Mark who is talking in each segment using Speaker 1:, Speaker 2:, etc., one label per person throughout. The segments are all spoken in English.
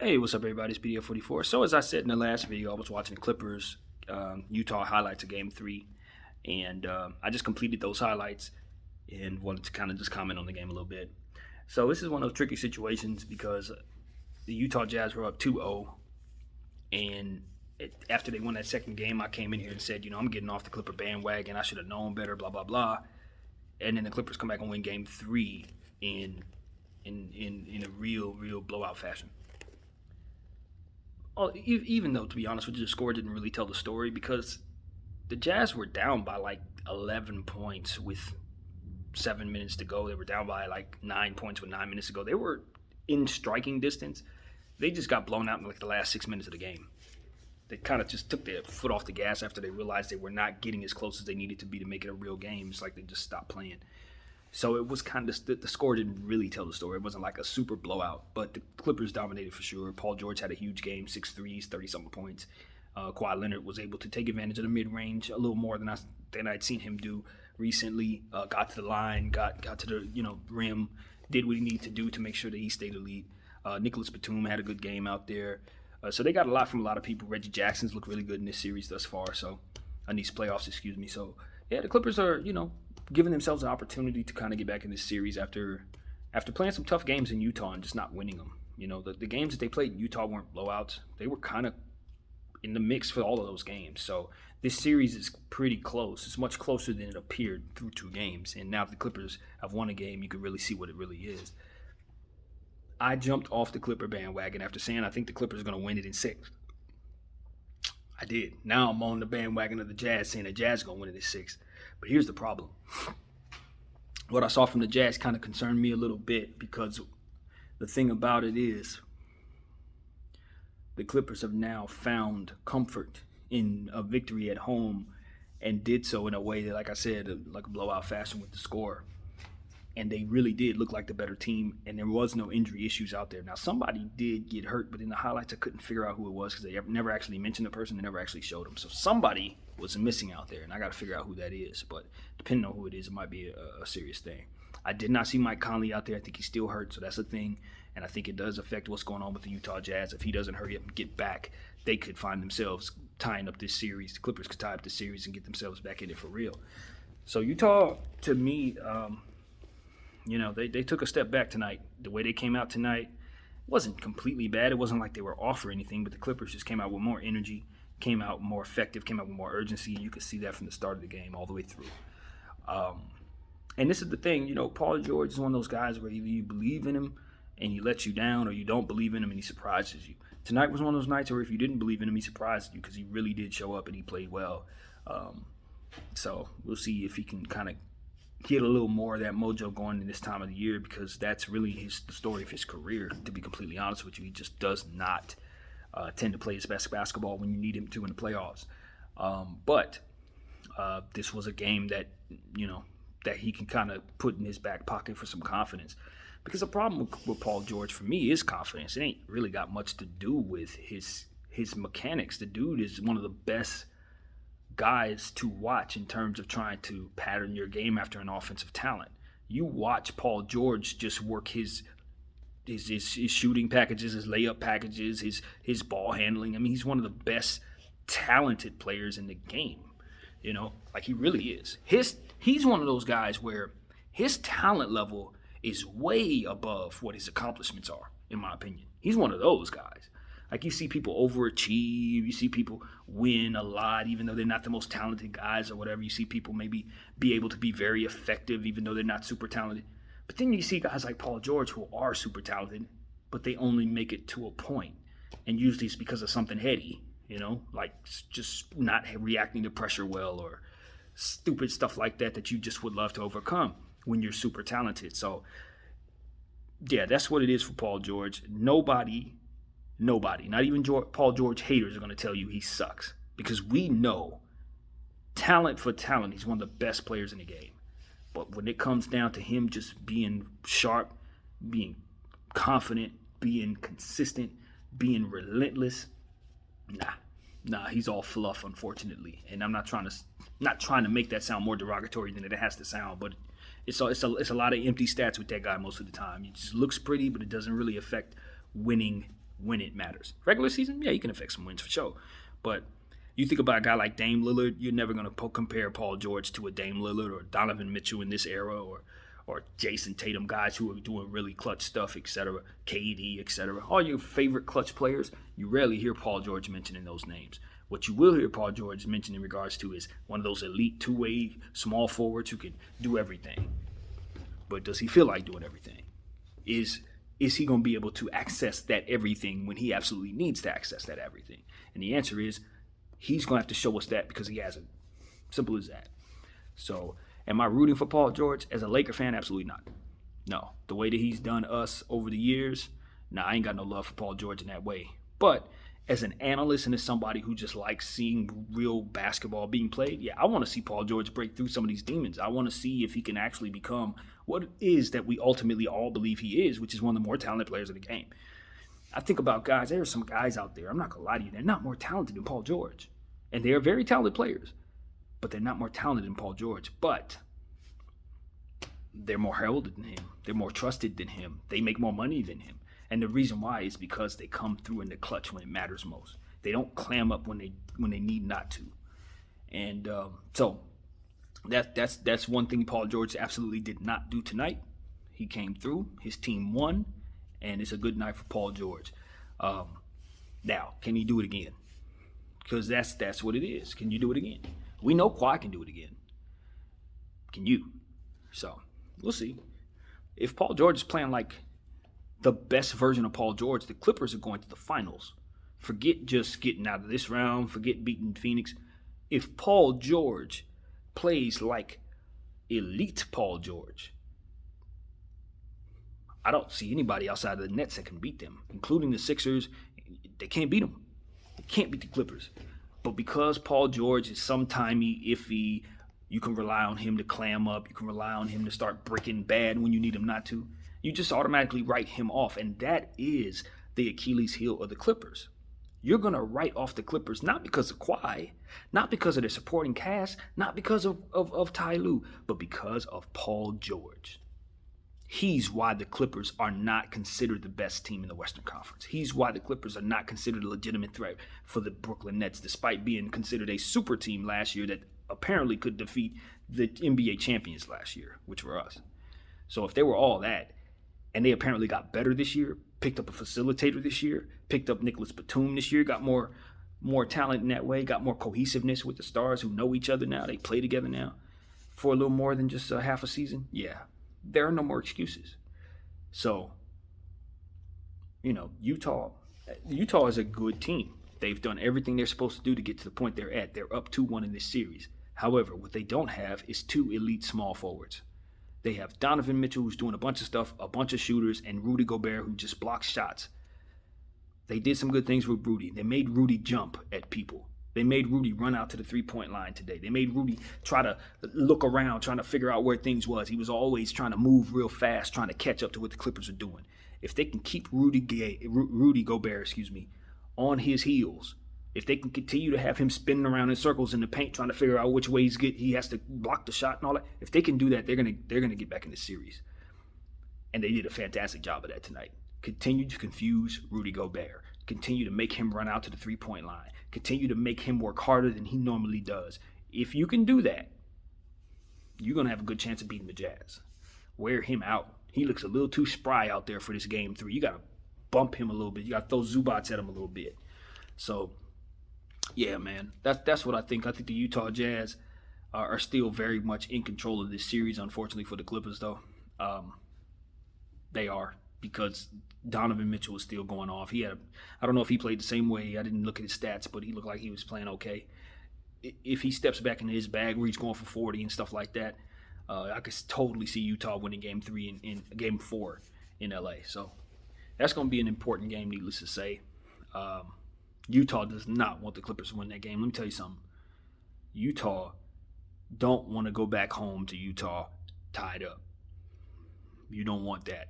Speaker 1: Hey, what's up, everybody? It's BDF44. So, as I said in the last video, I was watching the Clippers Utah highlights of Game 3, and I just completed those highlights and wanted to kind of just comment on the game a little bit. So, this is one of those tricky situations because the Utah Jazz were up 2-0, and after they won that second game, I came in here and said, I'm getting off the Clipper bandwagon. I should have known better, blah, blah, blah. And then the Clippers come back and win Game 3 in a real blowout fashion. Oh, even though, to be honest with you, the score didn't really tell the story because the Jazz were down by like 11 points with 7 minutes to go. They were down by like 9 points with 9 minutes to go. They were in striking distance. They just got blown out in like the last 6 minutes of the game. They kind of just took their foot off the gas after they realized they were not getting as close as they needed to be to make it a real game. It's like they just stopped playing. So it was kind of the score didn't really tell the story. It wasn't like a super blowout, but the Clippers dominated for sure. Paul George had a huge game, 6 threes, 30-something points. Kawhi Leonard was able to take advantage of the mid-range a little more than I'd seen him do recently. Got to the line, got to the rim, did what he needed to do to make sure that he stayed elite. Nicholas Batum had a good game out there. So they got a lot from a lot of people. Reggie Jackson's looked really good in this series thus far. So in these playoffs, excuse me. So yeah, the Clippers are giving themselves an opportunity to kind of get back in this series after playing some tough games in Utah and just not winning them. The games that they played in Utah weren't blowouts. They were kind of in the mix for all of those games. So this series is pretty close. It's much closer than it appeared through 2 games. And now if the Clippers have won a game, you can really see what it really is. I jumped off the Clipper bandwagon after saying I think the Clippers are going to win it in 6. I did. Now I'm on the bandwagon of the Jazz saying the Jazz are going to win it in 6. But here's the problem. What I saw from the Jazz kind of concerned me a little bit because the thing about it is the Clippers have now found comfort in a victory at home and did so in a way that, like I said, like a blowout fashion with the score. And they really did look like the better team, and there was no injury issues out there. Now, somebody did get hurt, but in the highlights, I couldn't figure out who it was because they never actually mentioned the person. They never actually showed them. So somebody was missing out there, and I got to figure out who that is. But depending on who it is, it might be a serious thing. I did not see Mike Conley out there. I think he's still hurt, so that's a thing. And I think it does affect what's going on with the Utah Jazz. If he doesn't hurry up and get back, they could find themselves tying up this series. The Clippers could tie up this series and get themselves back in it for real. So Utah, to me, they took a step back tonight. The way they came out tonight wasn't completely bad. It wasn't like they were off or anything, but the Clippers just came out with more energy, came out more effective, came out with more urgency. You could see that from the start of the game all the way through. And this is the thing, Paul George is one of those guys where either you believe in him and he lets you down, or you don't believe in him and he surprises you. Tonight was one of those nights where if you didn't believe in him, he surprised you because he really did show up and he played well. So we'll see if he can kind of get a little more of that mojo going in this time of the year because that's really the story of his career, to be completely honest with you. He just does not tend to play his best basketball when you need him to in the playoffs. But this was a game that, that he can kind of put in his back pocket for some confidence. Because the problem with Paul George for me is confidence. It ain't really got much to do with his mechanics. The dude is one of the best guys to watch in terms of trying to pattern your game after an offensive talent. You watch Paul George just work his shooting packages, his layup packages, his ball handling. I mean, he's one of the best talented players in the game. Like he really is. He's one of those guys where his talent level is way above what his accomplishments are, in my opinion. He's one of those guys. Like you see people overachieve, you see people win a lot even though they're not the most talented guys or whatever. You see people maybe be able to be very effective even though they're not super talented. But then you see guys like Paul George who are super talented, but they only make it to a point. And usually it's because of something heady, like just not reacting to pressure well or stupid stuff like that you just would love to overcome when you're super talented. So, yeah, that's what it is for Paul George. Nobody, not even Paul George haters are going to tell you he sucks because we know talent for talent, he's one of the best players in the game. But when it comes down to him just being sharp, being confident, being consistent, being relentless, nah, he's all fluff, unfortunately. And I'm not trying to make that sound more derogatory than it has to sound, but it's a lot of empty stats with that guy most of the time. It just looks pretty, but it doesn't really affect winning when it matters. Regular season, yeah, he can affect some wins for sure. But you think about a guy like Dame Lillard, you're never going to compare Paul George to a Dame Lillard or Donovan Mitchell in this era or Jason Tatum, guys who are doing really clutch stuff, etc., KD, etc. All your favorite clutch players, you rarely hear Paul George mentioning those names. What you will hear Paul George mention in regards to is one of those elite two-way small forwards who can do everything. But does he feel like doing everything? Is he going to be able to access that everything when he absolutely needs to access that everything? And the answer is he's going to have to show us that because he hasn't. Simple as that. So am I rooting for Paul George? As a Laker fan, absolutely not. No. The way that he's done us over the years, I ain't got no love for Paul George in that way. But as an analyst and as somebody who just likes seeing real basketball being played, yeah, I want to see Paul George break through some of these demons. I want to see if he can actually become what it is that we ultimately all believe he is, which is one of the more talented players in the game. I think about guys, there are some guys out there, I'm not going to lie to you, they're not more talented than Paul George. And they are very talented players, but they're not more talented than Paul George. But they're more heralded than him. They're more trusted than him. They make more money than him. And the reason why is because they come through in the clutch when it matters most. They don't clam up when they need not to. And so that's one thing Paul George absolutely did not do tonight. He came through. His team won, and it's a good night for Paul George. Now, can he do it again? Because that's what it is. Can you do it again? We know Kawhi can do it again. Can you? So we'll see. If Paul George is playing like the best version of Paul George, the Clippers are going to the finals. Forget just getting out of this round. Forget beating Phoenix. If Paul George plays like elite Paul George, I don't see anybody outside of the Nets that can beat them, including the Sixers. They can't beat them. They can't beat the Clippers. But because Paul George is sometimey, iffy, you can rely on him to clam up. You can rely on him to start breaking bad when you need him not to. You just automatically write him off. And that is the Achilles heel of the Clippers. You're going to write off the Clippers not because of Kawhi, not because of their supporting cast, not because of Ty Lue, but because of Paul George. He's why the Clippers are not considered the best team in the Western Conference. He's why the Clippers are not considered a legitimate threat for the Brooklyn Nets, despite being considered a super team last year that apparently could defeat the NBA champions last year, which were us. So if they were all that, and they apparently got better this year, picked up a facilitator this year, picked up Nicholas Batum this year, got more talent in that way, got more cohesiveness with the stars who know each other now. They play together now for a little more than just a half a season. Yeah, there are no more excuses. So, Utah is a good team. They've done everything they're supposed to do to get to the point they're at. They're up 2-1 in this series. However, what they don't have is two elite small forwards. They have Donovan Mitchell, who's doing a bunch of stuff, a bunch of shooters, and Rudy Gobert, who just blocks shots. They did some good things with Rudy. They made Rudy jump at people. They made Rudy run out to the three-point line today. They made Rudy try to look around, trying to figure out where things was. He was always trying to move real fast, trying to catch up to what the Clippers are doing. If they can keep Rudy Gobert, on his heels, if they can continue to have him spinning around in circles in the paint, trying to figure out which way he has to block the shot and all that, if they can do that, they're gonna get back in the series. And they did a fantastic job of that tonight. Continue to confuse Rudy Gobert. Continue to make him run out to the three-point line. Continue to make him work harder than he normally does. If you can do that, you're going to have a good chance of beating the Jazz. Wear him out. He looks a little too spry out there for this game 3. You got to bump him a little bit. You got to throw Zubats at him a little bit. So, yeah, man, that's what I think. I think the Utah Jazz are still very much in control of this series, unfortunately for the Clippers, though. They are, because Donovan Mitchell is still going off. I don't know if he played the same way. I didn't look at his stats, but he looked like he was playing okay. If he steps back into his bag where he's going for 40 and stuff like that, I could totally see Utah winning Game 3 in Game 4 in LA. So that's going to be an important game, needless to say. Utah does not want the Clippers to win that game. Let me tell you something. Utah don't want to go back home to Utah tied up. You don't want that.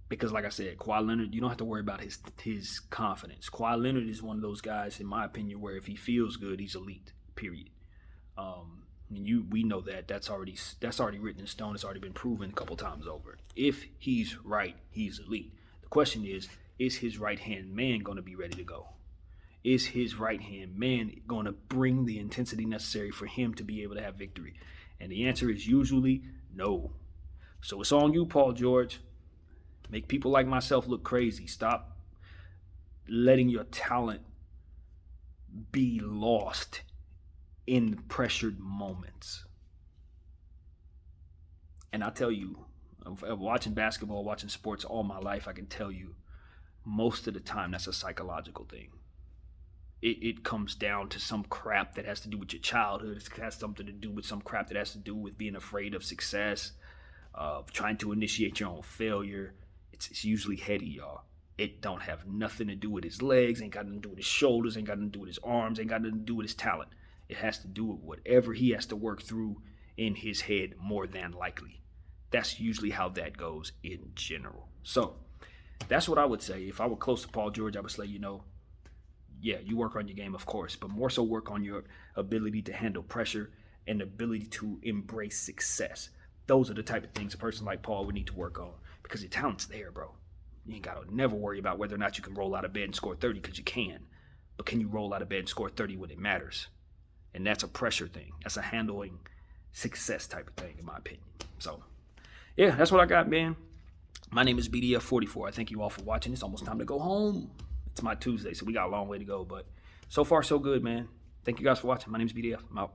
Speaker 1: Because like I said, Kawhi Leonard, you don't have to worry about his confidence. Kawhi Leonard is one of those guys, in my opinion, where if he feels good, he's elite, period. We know that. That's already written in stone. It's already been proven a couple times over. If he's right, he's elite. The question is his right-hand man going to be ready to go? Is his right-hand man going to bring the intensity necessary for him to be able to have victory? And the answer is usually no. So it's on you, Paul George. Make people like myself look crazy. Stop letting your talent be lost in pressured moments. And I tell you, watching basketball, watching sports all my life, I can tell you most of the time that's a psychological thing. It comes down to some crap that has to do with your childhood. It has something to do with some crap that has to do with being afraid of success, of trying to initiate your own failure. It's usually heady, y'all. It don't have nothing to do with his legs, ain't got nothing to do with his shoulders, ain't got nothing to do with his arms, ain't got nothing to do with his talent. It has to do with whatever he has to work through in his head, more than likely. That's usually how that goes in general. So that's what I would say. If I were close to Paul George, I would say, yeah, you work on your game, of course, but more so work on your ability to handle pressure and ability to embrace success. Those are the type of things a person like Paul would need to work on, because your talent's there, bro. You ain't got to never worry about whether or not you can roll out of bed and score 30, because you can. But can you roll out of bed and score 30 when it matters? And that's a pressure thing. That's a handling success type of thing, in my opinion. So, yeah, that's what I got, man. My name is BDF44. I thank you all for watching. It's almost time to go home. It's my Tuesday, so we got a long way to go. But so far, so good, man. Thank you guys for watching. My name is BDF. I'm out.